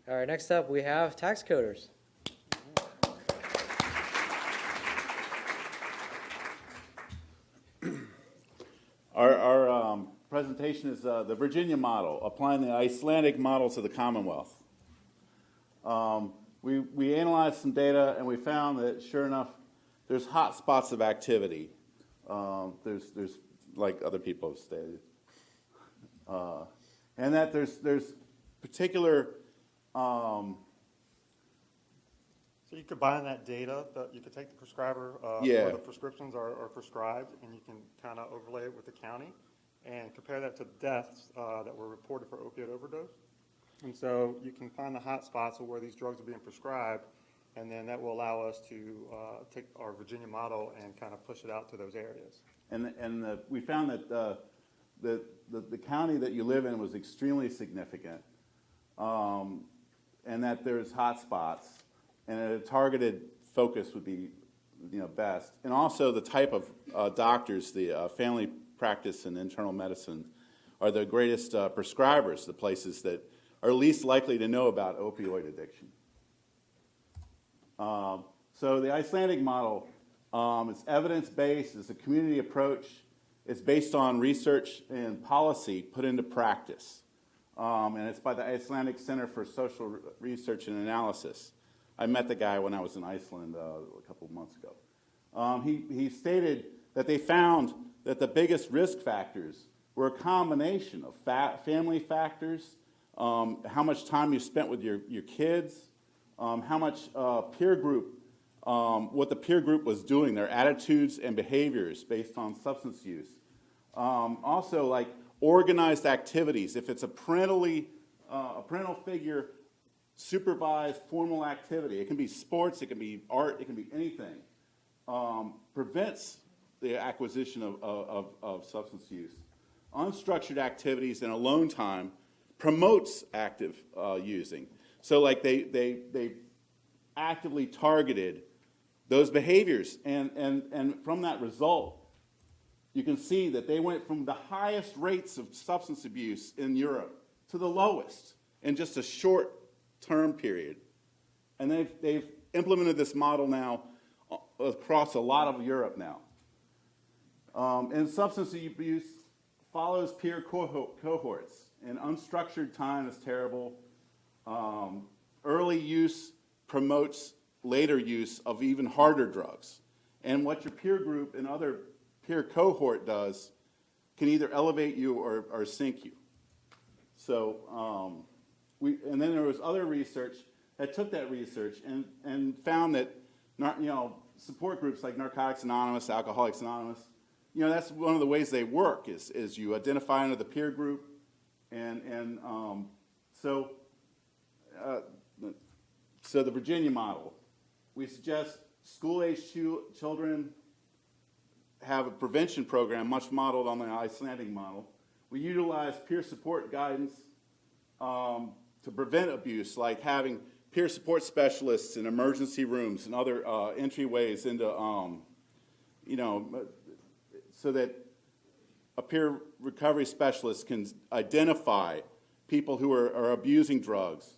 All right, next up we have tax coders. Our presentation is the Virginia model, applying the Icelandic model to the Commonwealth. We analyzed some data and we found that, sure enough, there's hot spots of activity. There's like other people have stated, and that there's particular. So you combine that data, you could take the prescriber Yeah. where the prescriptions are prescribed, and you can kind of overlay it with the county and compare that to deaths that were reported for opioid overdose. And so you can find the hot spots of where these drugs are being prescribed, and then that will allow us to take our Virginia model and kind of push it out to those areas. And we found that the county that you live in was extremely significant, and that there's hot spots, and a targeted focus would be, best. And also the type of doctors, the family practice and internal medicine, are the greatest prescribers, the places that are least likely to know about opioid addiction. So the Icelandic model, it's evidence-based, it's a community approach, it's based on research and policy put into practice. And it's by the Icelandic Center for Social Research and Analysis. I met the guy when I was in Iceland a couple of months ago. He stated that they found that the biggest risk factors were a combination of family factors, how much time you spent with your kids, how much peer group, what the peer group was doing, their attitudes and behaviors based on substance use. Also, like organized activities. If it's a parental figure supervised formal activity, it can be sports, it can be art, it can be anything, prevents the acquisition of substance use. Unstructured activities and alone time promotes active using. So like they actively targeted those behaviors, and from that result, you can see that they went from the highest rates of substance abuse in Europe to the lowest in just a short term period. And they've implemented this model now across a lot of Europe now. And substance abuse follows peer cohorts, and unstructured time is terrible. Early use promotes later use of even harder drugs. And what your peer group and other peer cohort does can either elevate you or sink you. So, and then there was other research that took that research and found that, support groups like Narcotics Anonymous, Alcoholics Anonymous, that's one of the ways they work is you identify under the peer group, so the Virginia model, we suggest school-age children have a prevention program much modeled on the Icelandic model. We utilize peer support guidance to prevent abuse, like having peer support specialists in emergency rooms and other entryways into, so that a peer recovery specialist can identify people who are abusing drugs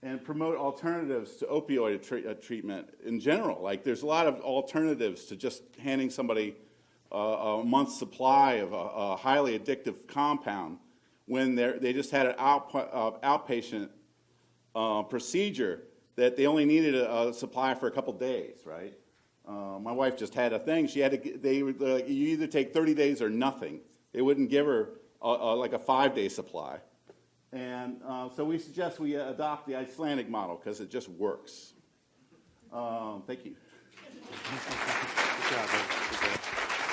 and promote alternatives to opioid treatment in general. Like there's a lot of alternatives to just handing somebody a month's supply of a highly addictive compound when they just had an outpatient procedure that they only needed a supply for a couple days, right? My wife just had a thing. She had to. They would you either take 30 days or nothing. They wouldn't give her like a 5-day supply, and so we suggest we adopt the Icelandic model because it just works. Thank you. Good job, man. Good job.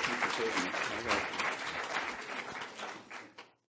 Thank you for saving me.